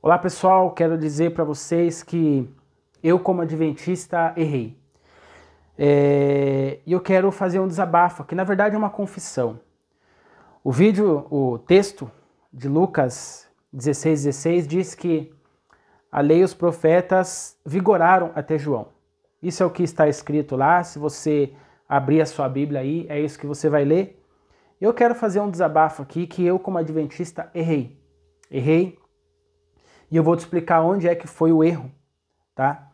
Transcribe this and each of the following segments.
Olá pessoal, quero dizer para vocês que eu como adventista errei. E eu quero fazer um desabafo, que na verdade é uma confissão. O texto de Lucas 16:16 diz que a lei e os profetas vigoraram até João. Isso é o que está escrito lá, se você abrir a sua Bíblia aí, é isso que você vai ler. Eu quero fazer um desabafo aqui que eu como adventista errei. E eu vou te explicar onde é que foi o erro, tá?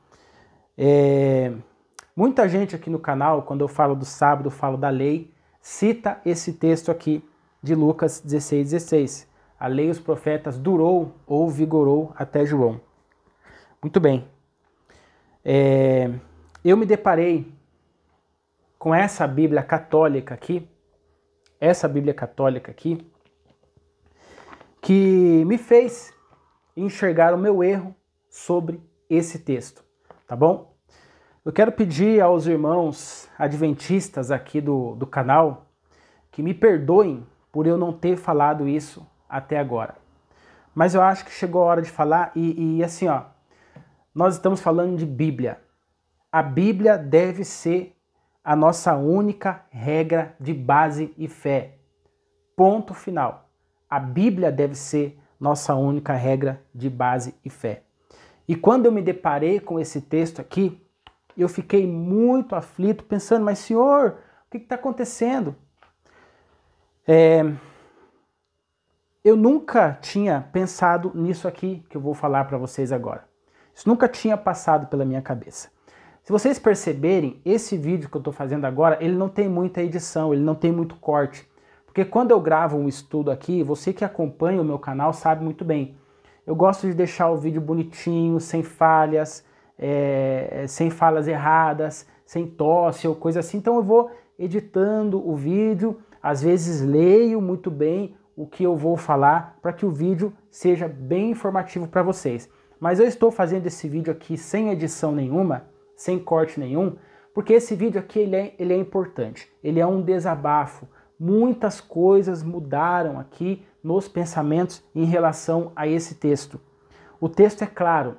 Muita gente aqui no canal, quando eu falo do sábado, eu falo da lei, cita esse texto aqui de Lucas 16:16. A lei e os profetas durou ou vigorou até João. Muito bem. Eu me deparei com essa Bíblia católica aqui, que me fez enxergar o meu erro sobre esse texto, tá bom? Eu quero pedir aos irmãos adventistas aqui do canal que me perdoem por eu não ter falado isso até agora. Mas eu acho que chegou a hora de falar e assim, ó, nós estamos falando de Bíblia. A Bíblia deve ser a nossa única regra de base e fé. Ponto final. A Bíblia deve ser nossa única regra de base e fé. E quando eu me deparei com esse texto aqui, eu fiquei muito aflito, pensando, mas Senhor, o que está acontecendo? Eu nunca tinha pensado nisso aqui que eu vou falar para vocês agora. Isso nunca tinha passado pela minha cabeça. Se vocês perceberem, esse vídeo que eu estou fazendo agora, ele não tem muita edição, ele não tem muito corte. Porque quando eu gravo um estudo aqui, você que acompanha o meu canal sabe muito bem. Eu gosto de deixar o vídeo bonitinho, sem falhas, sem falas erradas, sem tosse ou coisa assim. Então eu vou editando o vídeo, às vezes leio muito bem o que eu vou falar para que o vídeo seja bem informativo para vocês. Mas eu estou fazendo esse vídeo aqui sem edição nenhuma, sem corte nenhum, porque esse vídeo aqui ele é importante, ele é um desabafo. Muitas coisas mudaram aqui nos pensamentos em relação a esse texto. O texto é claro,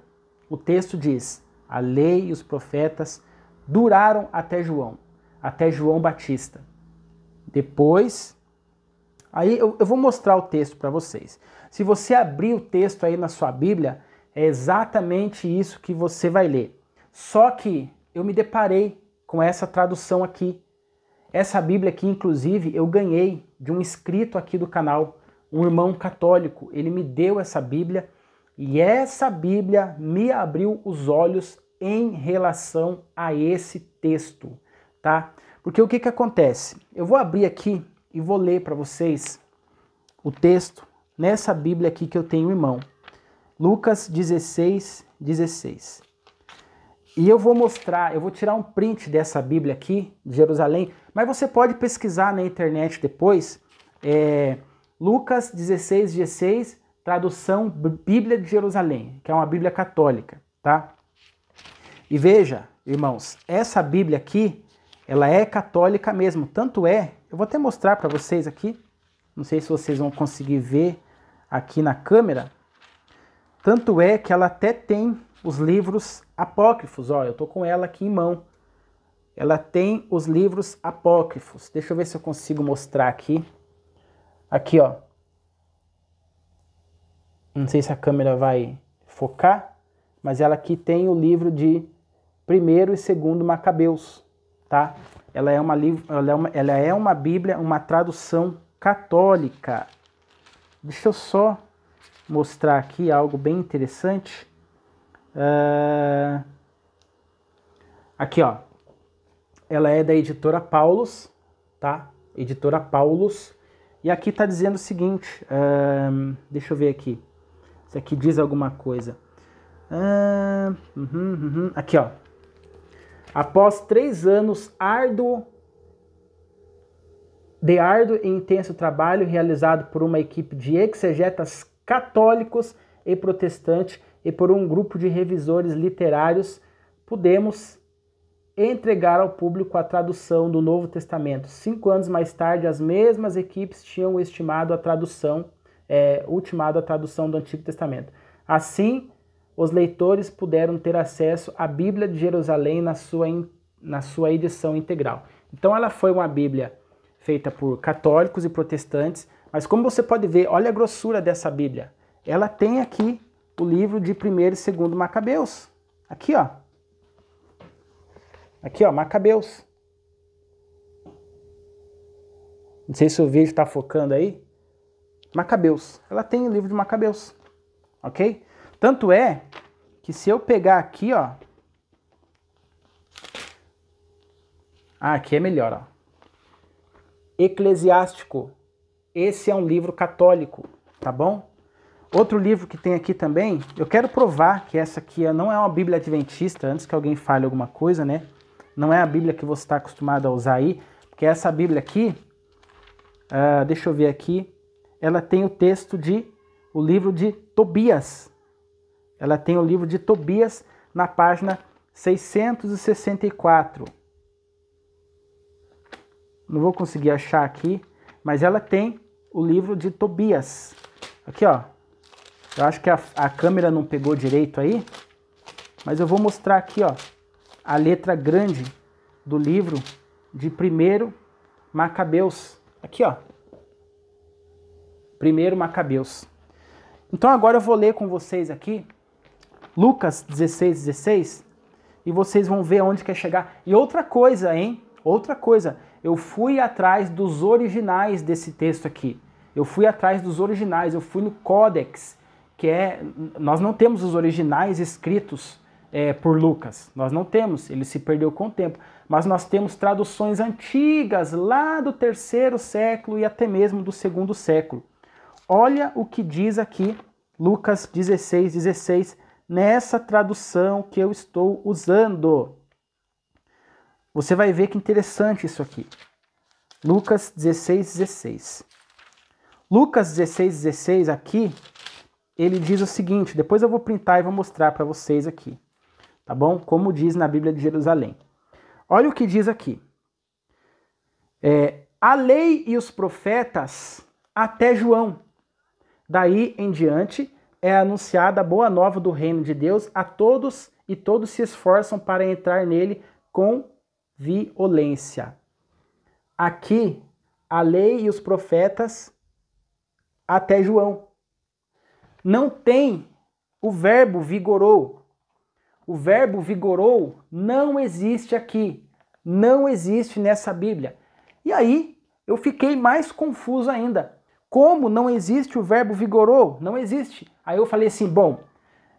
o texto diz, a lei e os profetas duraram até João Batista. Depois, aí eu vou mostrar o texto para vocês. Se você abrir o texto aí na sua Bíblia, é exatamente isso que você vai ler. Só que eu me deparei com essa tradução aqui. Essa Bíblia aqui, inclusive, eu ganhei de um inscrito aqui do canal, um irmão católico. Ele me deu essa Bíblia e essa Bíblia me abriu os olhos em relação a esse texto, tá? Porque o que acontece? Eu vou abrir aqui e vou ler para vocês o texto nessa Bíblia aqui que eu tenho em mão. Lucas 16:16. E eu vou mostrar, eu vou tirar um print dessa Bíblia aqui, de Jerusalém, mas você pode pesquisar na internet depois, Lucas 16:16, tradução Bíblia de Jerusalém, que é uma Bíblia católica, tá? E veja, irmãos, essa Bíblia aqui, ela é católica mesmo, tanto é, eu vou até mostrar para vocês aqui, não sei se vocês vão conseguir ver aqui na câmera, tanto é que ela até tem os livros apócrifos, ó, eu tô com ela aqui em mão. Ela tem os livros apócrifos. Deixa eu ver se eu consigo mostrar aqui. Aqui, ó. Não sei se a câmera vai focar, mas ela aqui tem o livro de 1º e 2º Macabeus, tá? Ela é uma Bíblia, uma tradução católica. Deixa eu só mostrar aqui algo bem interessante. Aqui, ó. Ela é da editora Paulus, tá? Editora Paulus. E aqui tá dizendo o seguinte, deixa eu ver aqui. Isso aqui diz alguma coisa. Aqui, ó. Após 3 anos árduo e intenso trabalho realizado por uma equipe de exegetas católicos e protestantes e por um grupo de revisores literários, pudemos entregar ao público a tradução do Novo Testamento. 5 anos mais tarde, as mesmas equipes tinham ultimado a tradução do Antigo Testamento. Assim, os leitores puderam ter acesso à Bíblia de Jerusalém na sua edição integral. Então ela foi uma Bíblia feita por católicos e protestantes, mas como você pode ver, olha a grossura dessa Bíblia. Ela tem aqui o livro de 1º e 2º Macabeus. Aqui, ó. Aqui, ó, Macabeus. Não sei se o vídeo está focando aí. Macabeus. Ela tem o livro de Macabeus. Ok? Tanto é que se eu pegar aqui, ó. Ah, aqui é melhor, ó. Eclesiástico. Esse é um livro católico, tá bom? Outro livro que tem aqui também, eu quero provar que essa aqui não é uma Bíblia adventista, antes que alguém fale alguma coisa, né? Não é a Bíblia que você está acostumado a usar aí, porque essa Bíblia aqui, deixa eu ver aqui, ela tem o texto o livro de Tobias. Ela tem o livro de Tobias na página 664. Não vou conseguir achar aqui, mas ela tem o livro de Tobias. Aqui, ó. Eu acho que a câmera não pegou direito aí, mas eu vou mostrar aqui, ó, a letra grande do livro de 1º Macabeus. Aqui, ó. 1º Macabeus. Então agora eu vou ler com vocês aqui Lucas 16:16 e vocês vão ver onde quer chegar. E outra coisa, hein? Outra coisa. Eu fui atrás dos originais desse texto aqui. Eu fui atrás dos originais. Eu fui no Codex, nós não temos os originais escritos por Lucas. Nós não temos. Ele se perdeu com o tempo. Mas nós temos traduções antigas lá do 3º século e até mesmo do 2º século. Olha o que diz aqui Lucas 16:16 nessa tradução que eu estou usando. Você vai ver que interessante isso aqui. Lucas 16:16. Lucas 16:16 aqui, ele diz o seguinte, depois eu vou printar e vou mostrar para vocês aqui, tá bom? Como diz na Bíblia de Jerusalém. Olha o que diz aqui. A lei e os profetas até João. Daí em diante é anunciada a boa nova do reino de Deus a todos e todos se esforçam para entrar nele com violência. Aqui, a lei e os profetas até João. Não tem o verbo vigorou. O verbo vigorou não existe aqui. Não existe nessa Bíblia. E aí, eu fiquei mais confuso ainda. Como não existe o verbo vigorou? Não existe. Aí eu falei assim, bom,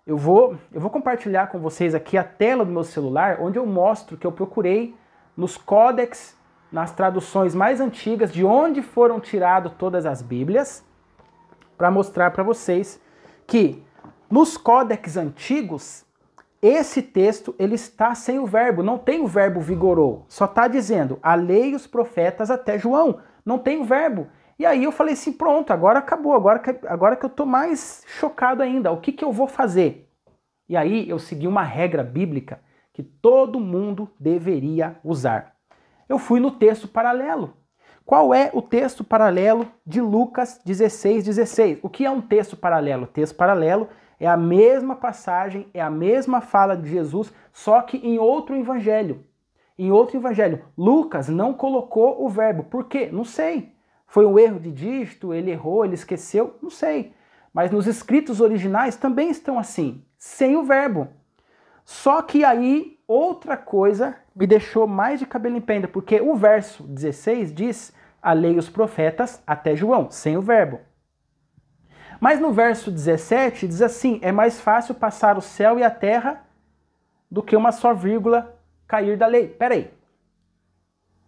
eu vou compartilhar com vocês aqui a tela do meu celular, onde eu mostro que eu procurei nos códex, nas traduções mais antigas, de onde foram tiradas todas as Bíblias, para mostrar para vocês que nos códex antigos, esse texto ele está sem o verbo, não tem o verbo vigorou, só está dizendo a lei e os profetas até João, não tem o verbo. E aí eu falei assim, pronto, agora acabou, agora que eu estou mais chocado ainda, o que eu vou fazer? E aí eu segui uma regra bíblica que todo mundo deveria usar. Eu fui no texto paralelo. Qual é o texto paralelo de Lucas 16:16? O que é um texto paralelo? O texto paralelo é a mesma passagem, é a mesma fala de Jesus, só que em outro evangelho. Em outro evangelho. Lucas não colocou o verbo. Por quê? Não sei. Foi um erro de dígito, ele errou, ele esqueceu, não sei. Mas nos escritos originais também estão assim, sem o verbo. Só que aí outra coisa me deixou mais de cabelo em pé ainda, porque o verso 16 diz a lei e os profetas até João, sem o verbo. Mas no verso 17 diz assim, é mais fácil passar o céu e a terra do que uma só vírgula cair da lei. Peraí.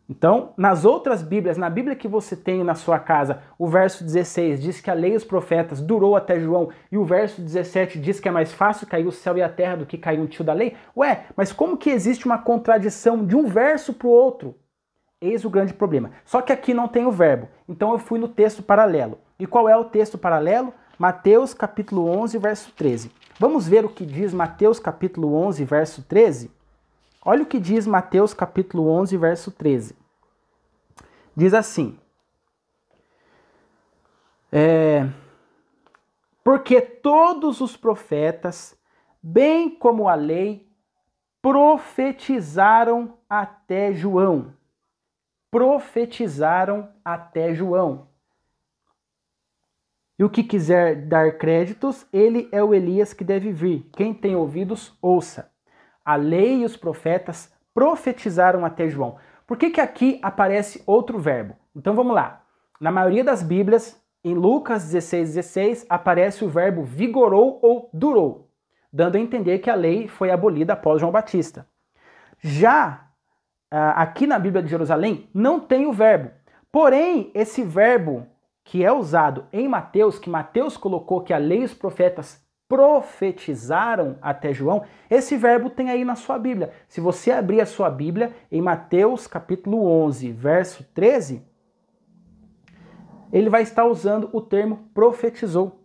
Então, nas outras Bíblias, na Bíblia que você tem na sua casa, o verso 16 diz que a lei e os profetas durou até João, e o verso 17 diz que é mais fácil cair o céu e a terra do que cair um tio da lei. Ué, mas como que existe uma contradição de um verso para o outro? Eis o grande problema. Só que aqui não tem o verbo, então eu fui no texto paralelo. E qual é o texto paralelo? Mateus capítulo 11, verso 13. Vamos ver o que diz Mateus capítulo 11, verso 13? Olha o que diz Mateus capítulo 11, verso 13. Diz assim, Porque todos os profetas, bem como a lei, profetizaram até João. Profetizaram até João. E o que quiser dar créditos, ele é o Elias que deve vir. Quem tem ouvidos, ouça. A lei e os profetas profetizaram até João. Por que aqui aparece outro verbo? Então vamos lá. Na maioria das Bíblias, em Lucas 16:16, aparece o verbo vigorou ou durou, dando a entender que a lei foi abolida após João Batista. Já aqui na Bíblia de Jerusalém não tem o verbo. Porém, esse verbo que é usado em Mateus, que Mateus colocou que a lei e os profetas profetizaram até João, esse verbo tem aí na sua Bíblia. Se você abrir a sua Bíblia, em Mateus capítulo 11, verso 13, ele vai estar usando o termo profetizou.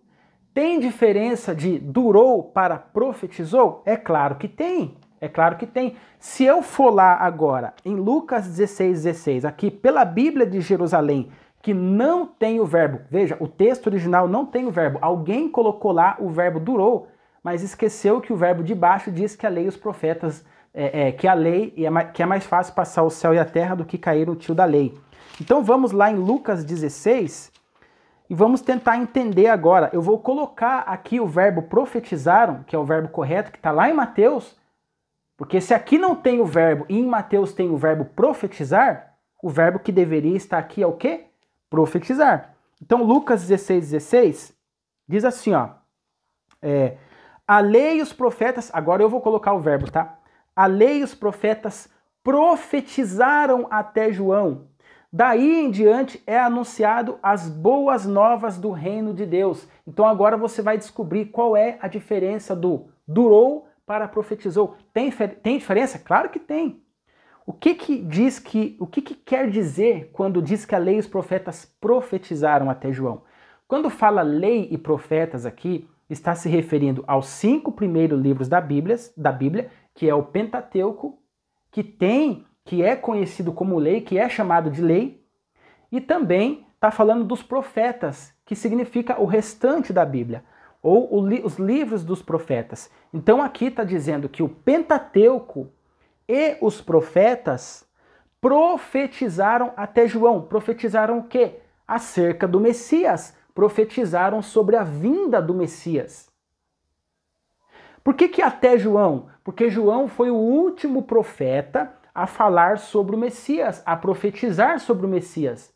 Tem diferença de durou para profetizou? É claro que tem. É claro que tem. Se eu for lá agora em Lucas 16:16, aqui pela Bíblia de Jerusalém, que não tem o verbo, veja, o texto original não tem o verbo. Alguém colocou lá o verbo durou, mas esqueceu que o verbo de baixo diz que a lei e os profetas, que a lei, que é mais fácil passar o céu e a terra do que cair no tio da lei. Então vamos lá em Lucas 16 e vamos tentar entender agora. Eu vou colocar aqui o verbo profetizaram, que é o verbo correto, que está lá em Mateus, porque se aqui não tem o verbo e em Mateus tem o verbo profetizar, o verbo que deveria estar aqui é o quê? Profetizar. Então Lucas 16:16 diz assim, ó, a lei e os profetas, agora eu vou colocar o verbo, tá? A lei e os profetas profetizaram até João. Daí em diante é anunciado as boas novas do reino de Deus. Então agora você vai descobrir qual é a diferença do durou para profetizou. Tem diferença? Claro que tem. O que quer dizer quando diz que a lei e os profetas profetizaram até João? Quando fala lei e profetas aqui, está se referindo aos 5 primeiros livros da Bíblia, que é o Pentateuco, que é conhecido como lei, que é chamado de lei, e também está falando dos profetas, que significa o restante da Bíblia, ou os livros dos profetas. Então aqui está dizendo que o Pentateuco e os profetas profetizaram até João. Profetizaram o quê? Acerca do Messias. Profetizaram sobre a vinda do Messias. Por que até João? Porque João foi o último profeta a falar sobre o Messias, a profetizar sobre o Messias.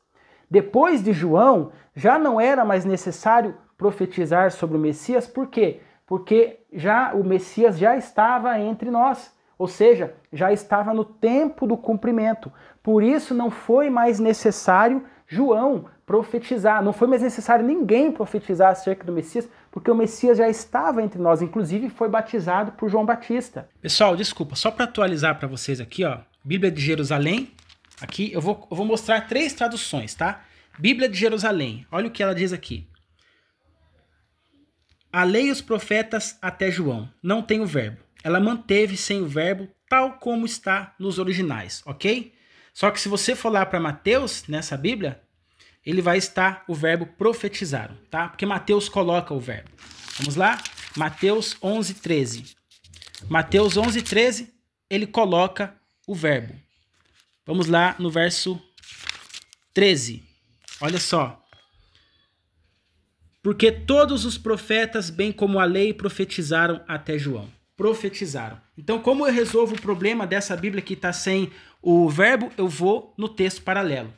Depois de João, já não era mais necessário profetizar sobre o Messias. Por quê? Porque o Messias já estava entre nós. Ou seja, já estava no tempo do cumprimento. Por isso não foi mais necessário João profetizar. Não foi mais necessário ninguém profetizar acerca do Messias, porque o Messias já estava entre nós. Inclusive foi batizado por João Batista. Pessoal, desculpa, só para atualizar para vocês aqui, ó, Bíblia de Jerusalém. Aqui eu vou mostrar 3 traduções, tá? Bíblia de Jerusalém. Olha o que ela diz aqui. A lei e os profetas até João. Não tem o verbo. Ela manteve sem o verbo, tal como está nos originais, ok? Só que se você for lá para Mateus, nessa Bíblia, ele vai estar o verbo profetizaram, tá? Porque Mateus coloca o verbo. Vamos lá? Mateus 11:13. Mateus 11:13, ele coloca o verbo. Vamos lá no verso 13. Olha só. Porque todos os profetas, bem como a lei, profetizaram até João. Profetizaram. Então, como eu resolvo o problema dessa Bíblia que está sem o verbo, eu vou no texto paralelo.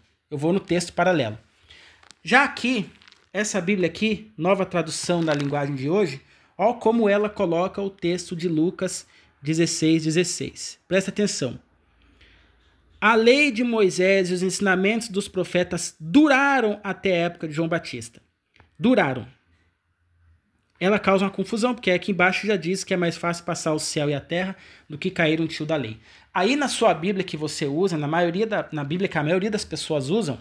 Já aqui, essa Bíblia aqui, nova tradução da linguagem de hoje, ó como ela coloca o texto de Lucas 16:16. Presta atenção. A lei de Moisés e os ensinamentos dos profetas duraram até a época de João Batista. Duraram. Ela causa uma confusão, porque aqui embaixo já diz que é mais fácil passar o céu e a terra do que cair um tio da lei. Aí na sua Bíblia que você usa, na Bíblia que a maioria das pessoas usam,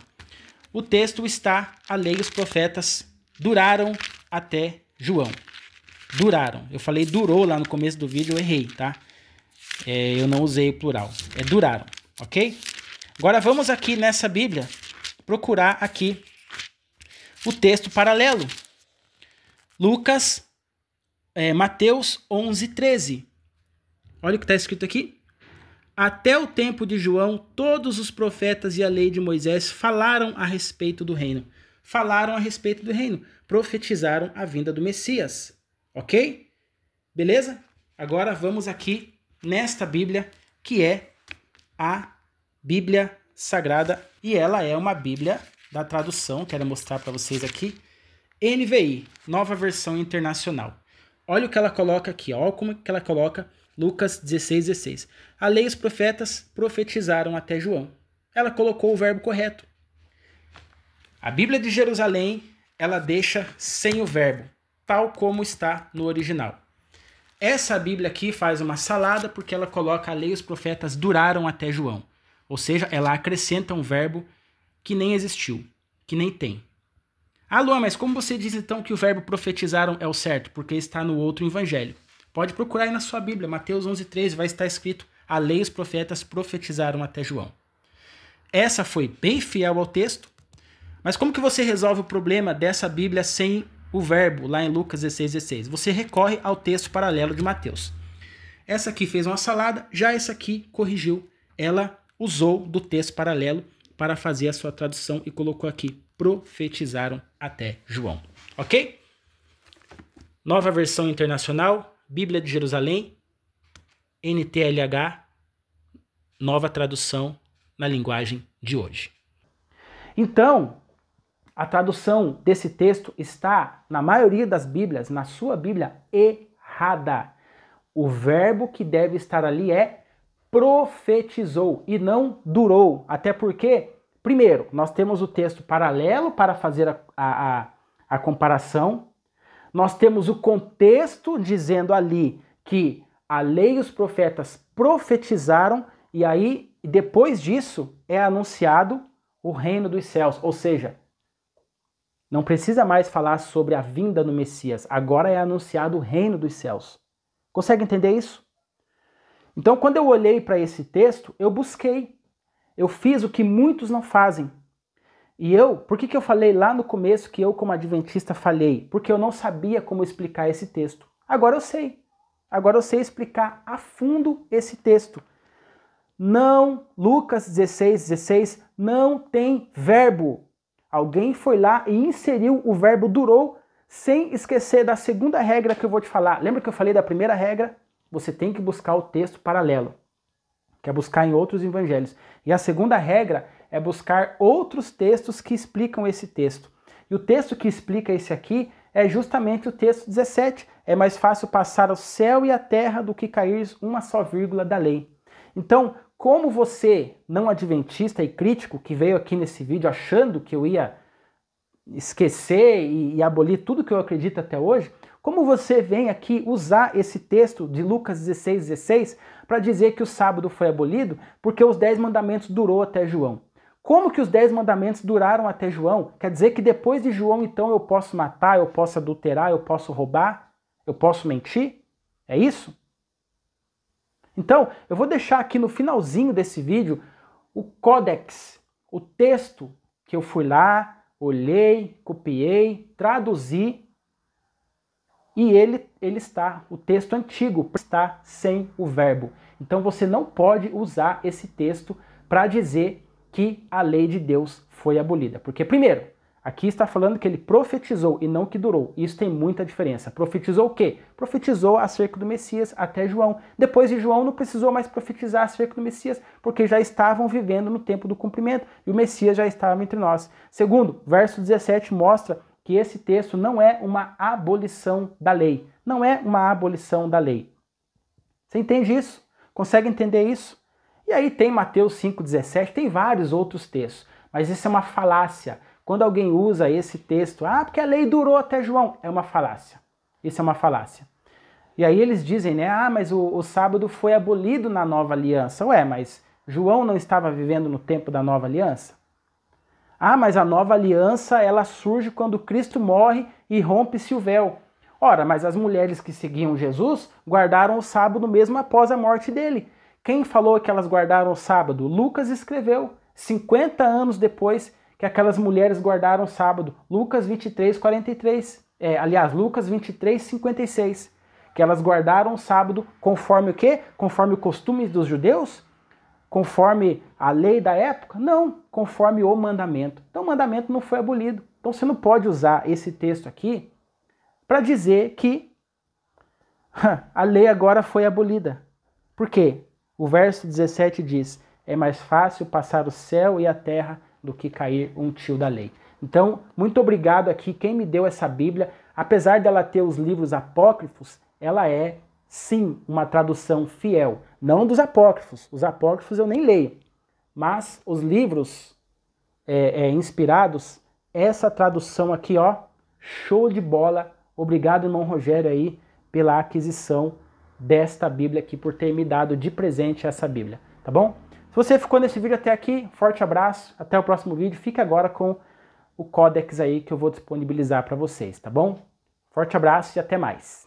o texto está, a lei e os profetas duraram até João. Duraram. Eu falei durou lá no começo do vídeo, eu errei, tá? Eu não usei o plural. Duraram, ok? Agora vamos aqui nessa Bíblia procurar aqui o texto paralelo. Mateus 11:13. Olha o que está escrito aqui. Até o tempo de João, todos os profetas e a lei de Moisés falaram a respeito do reino. Falaram a respeito do reino. Profetizaram a vinda do Messias. Ok? Beleza? Agora vamos aqui nesta Bíblia, que é a Bíblia Sagrada. E ela é uma Bíblia da tradução, quero mostrar para vocês aqui. NVI, Nova Versão Internacional. Olha o que ela coloca aqui. Olha como que ela coloca Lucas 16:16. A lei e os profetas profetizaram até João. Ela colocou o verbo correto. A Bíblia de Jerusalém, ela deixa sem o verbo, tal como está no original. Essa Bíblia aqui faz uma salada porque ela coloca a lei e os profetas duraram até João. Ou seja, ela acrescenta um verbo que nem existiu, que nem tem. Ah, Luan, mas como você diz então que o verbo profetizaram é o certo? Porque está no outro evangelho. Pode procurar aí na sua Bíblia, Mateus 11:13, vai estar escrito: a lei e os profetas profetizaram até João. Essa foi bem fiel ao texto, mas como que você resolve o problema dessa Bíblia sem o verbo, lá em Lucas 16:16? Você recorre ao texto paralelo de Mateus. Essa aqui fez uma salada, já essa aqui corrigiu. Ela usou do texto paralelo para fazer a sua tradução e colocou aqui: profetizaram até João. Ok? Nova Versão Internacional, Bíblia de Jerusalém, NTLH, nova tradução na linguagem de hoje. Então, a tradução desse texto está, na maioria das Bíblias, na sua Bíblia, errada. O verbo que deve estar ali é profetizou e não durou. Até porque, primeiro, nós temos o texto paralelo para fazer a comparação. Nós temos o contexto dizendo ali que a lei e os profetas profetizaram, e aí, depois disso, é anunciado o reino dos céus. Ou seja, não precisa mais falar sobre a vinda do Messias, agora é anunciado o reino dos céus. Consegue entender isso? Então, quando eu olhei para esse texto, eu busquei. Eu fiz o que muitos não fazem. E por que eu falei lá no começo que eu, como adventista, falhei? Porque eu não sabia como explicar esse texto. Agora eu sei. Agora eu sei explicar a fundo esse texto. Não, Lucas 16:16 não tem verbo. Alguém foi lá e inseriu o verbo durou, sem esquecer da segunda regra que eu vou te falar. Lembra que eu falei da primeira regra? Você tem que buscar o texto paralelo, que é buscar em outros evangelhos. E a segunda regra é buscar outros textos que explicam esse texto. E o texto que explica esse aqui é justamente o texto 17. É mais fácil passar o céu e a terra do que cair uma só vírgula da lei. Então, como você, não adventista e crítico, que veio aqui nesse vídeo achando que eu ia esquecer e abolir tudo que eu acredito até hoje, como você vem aqui usar esse texto de Lucas 16:16 para dizer que o sábado foi abolido porque os 10 mandamentos durou até João? Como que os 10 mandamentos duraram até João? Quer dizer que depois de João, então, eu posso matar, eu posso adulterar, eu posso roubar, eu posso mentir? É isso? Então, eu vou deixar aqui no finalzinho desse vídeo o códex, o texto que eu fui lá, olhei, copiei, traduzi, e ele está, o texto antigo está sem o verbo. Então você não pode usar esse texto para dizer que a lei de Deus foi abolida. Porque, primeiro, aqui está falando que ele profetizou e não que durou. Isso tem muita diferença. Profetizou o quê? Profetizou acerca do Messias até João. Depois de João não precisou mais profetizar acerca do Messias, porque já estavam vivendo no tempo do cumprimento e o Messias já estava entre nós. Segundo, verso 17 mostra que esse texto não é uma abolição da lei. Não é uma abolição da lei. Você entende isso? Consegue entender isso? E aí tem Mateus 5,17, tem vários outros textos, mas isso é uma falácia. Quando alguém usa esse texto, porque a lei durou até João, é uma falácia. Isso é uma falácia. E aí eles dizem, né, mas o sábado foi abolido na nova aliança. Ué, mas João não estava vivendo no tempo da nova aliança? Mas a nova aliança, ela surge quando Cristo morre e rompe-se o véu. Ora, mas as mulheres que seguiam Jesus guardaram o sábado mesmo após a morte dele. Quem falou que elas guardaram o sábado? Lucas escreveu, 50 anos depois que aquelas mulheres guardaram o sábado. Lucas 23:43. Lucas 23, 56, que elas guardaram o sábado conforme o quê? Conforme o costume dos judeus? Conforme a lei da época? Não, conforme o mandamento. Então o mandamento não foi abolido. Então você não pode usar esse texto aqui para dizer que a lei agora foi abolida. Por quê? O verso 17 diz: é mais fácil passar o céu e a terra do que cair um tio da lei. Então, muito obrigado aqui quem me deu essa Bíblia. Apesar dela ter os livros apócrifos, ela é, sim, uma tradução fiel. Não dos apócrifos. Os apócrifos eu nem leio. Mas os livros inspirados, essa tradução aqui, ó, show de bola. Obrigado, irmão Rogério, aí, pela aquisição desta Bíblia aqui, por ter me dado de presente essa Bíblia, tá bom? Se você ficou nesse vídeo até aqui, forte abraço, até o próximo vídeo. Fique agora com o códex aí que eu vou disponibilizar para vocês, tá bom? Forte abraço e até mais.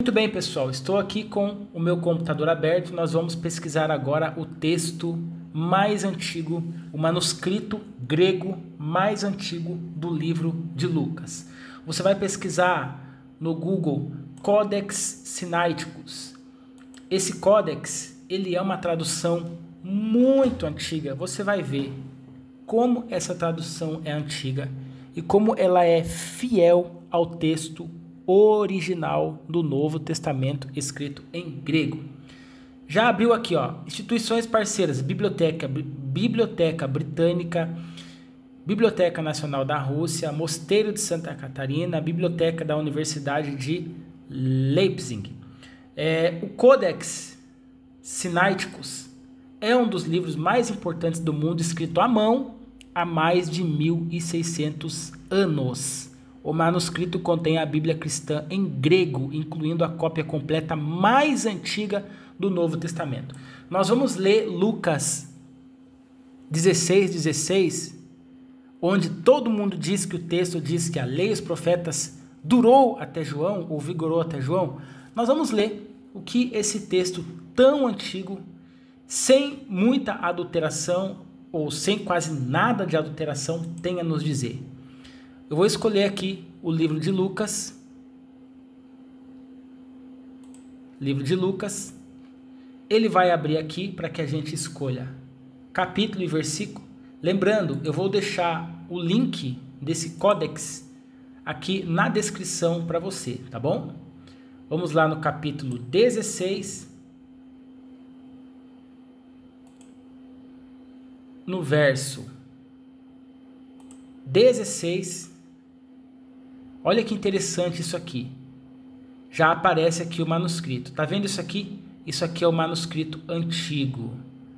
Muito bem, pessoal, estou aqui com o meu computador aberto. Nós vamos pesquisar agora o texto mais antigo, o manuscrito grego mais antigo do livro de Lucas. Você vai pesquisar no Google Codex Sinaiticus. Esse códex, ele é uma tradução muito antiga. Você vai ver como essa tradução é antiga e como ela é fiel ao texto original do Novo Testamento escrito em grego. Já abriu aqui, ó, instituições parceiras: Biblioteca Britânica, Biblioteca Nacional da Rússia, Mosteiro de Santa Catarina, Biblioteca da Universidade de Leipzig. O Codex Sinaiticus é um dos livros mais importantes do mundo, escrito à mão há mais de 1600 anos. O manuscrito contém a Bíblia cristã em grego, incluindo a cópia completa mais antiga do Novo Testamento. Nós vamos ler Lucas 16:16, onde todo mundo diz que o texto diz que a lei e os profetas durou até João, ou vigorou até João. Nós vamos ler o que esse texto tão antigo, sem muita adulteração, ou sem quase nada de adulteração, tem a nos dizer. Eu vou escolher aqui o livro de Lucas. Livro de Lucas. Ele vai abrir aqui para que a gente escolha capítulo e versículo. Lembrando, eu vou deixar o link desse códex aqui na descrição para você, tá bom? Vamos lá no capítulo 16, no verso 16. Olha que interessante isso aqui. Já aparece aqui o manuscrito. Tá vendo isso aqui? Isso aqui é o manuscrito antigo.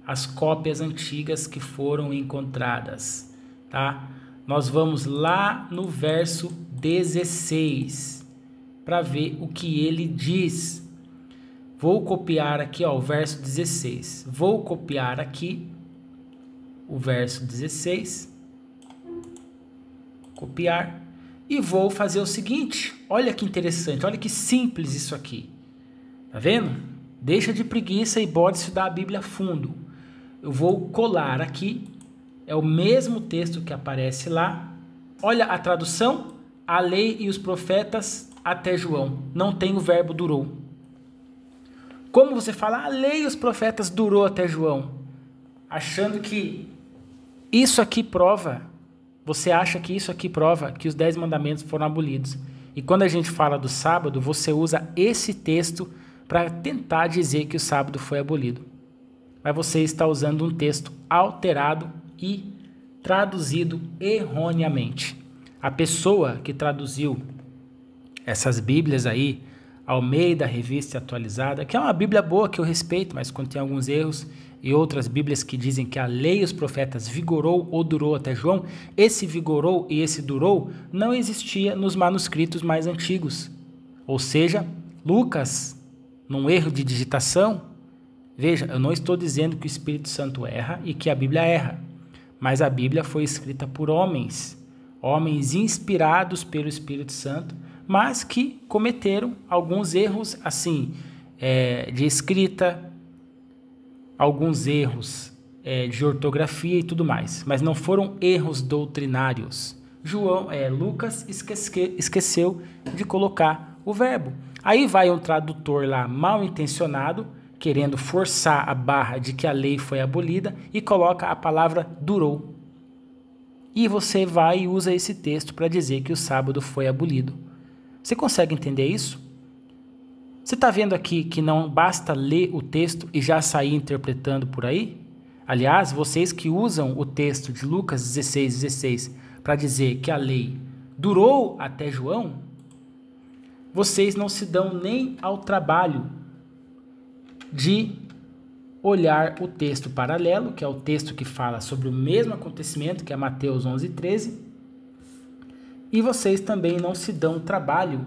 As cópias antigas que foram encontradas, tá? Nós vamos lá no verso 16 para ver o que ele diz. Vou copiar aqui, ó, o verso 16. Vou copiar aqui o verso 16. Copiar. E vou fazer o seguinte. Olha que interessante, olha que simples isso aqui. Tá vendo? Deixa de preguiça e bora estudar a Bíblia a fundo. Eu vou colar aqui. É o mesmo texto que aparece lá. Olha a tradução. A lei e os profetas até João. Não tem o verbo durou. Como você fala, a lei e os profetas durou até João? Achando que isso aqui prova. Você acha que isso aqui prova que os 10 mandamentos foram abolidos. E quando a gente fala do sábado, você usa esse texto para tentar dizer que o sábado foi abolido. Mas você está usando um texto alterado e traduzido erroneamente. A pessoa que traduziu essas Bíblias aí, Almeida, Revista Atualizada, que é uma Bíblia boa que eu respeito, mas contém alguns erros, e outras Bíblias que dizem que a lei e os profetas vigorou ou durou até João, esse vigorou e esse durou não existia nos manuscritos mais antigos. Ou seja, Lucas, num erro de digitação, veja, eu não estou dizendo que o Espírito Santo erra e que a Bíblia erra, mas a Bíblia foi escrita por homens inspirados pelo Espírito Santo, mas que cometeram alguns erros assim, de escrita, alguns erros de ortografia e tudo mais, mas não foram erros doutrinários, Lucas esqueceu de colocar o verbo. Aí vai um tradutor lá mal intencionado, querendo forçar a barra de que a lei foi abolida e coloca a palavra durou. E você vai e usa esse texto para dizer que o sábado foi abolido. Você consegue entender isso? Você está vendo aqui que não basta ler o texto e já sair interpretando por aí? Aliás, vocês que usam o texto de Lucas 16:16 para dizer que a lei durou até João, vocês não se dão nem ao trabalho de olhar o texto paralelo, que é o texto que fala sobre o mesmo acontecimento, que é Mateus 11:13, e vocês também não se dão o trabalho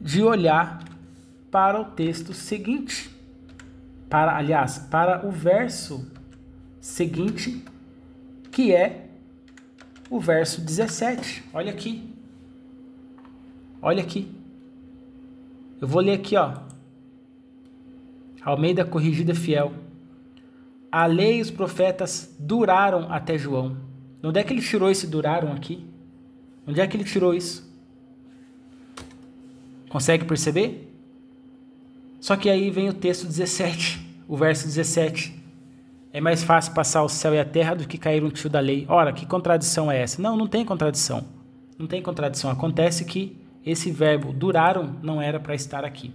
de olhar para o texto seguinte, para o verso seguinte, que é o verso 17. Olha aqui. Olha aqui. Eu vou ler aqui, ó. Almeida Corrigida Fiel. A lei e os profetas duraram até João. Onde é que ele tirou esse duraram aqui? Onde é que ele tirou isso? Consegue perceber? Só que aí vem o texto 17, o verso 17. É mais fácil passar o céu e a terra do que cair um tio da lei. Ora, que contradição é essa? Não, não tem contradição. Não tem contradição. Acontece que esse verbo duraram não era para estar aqui.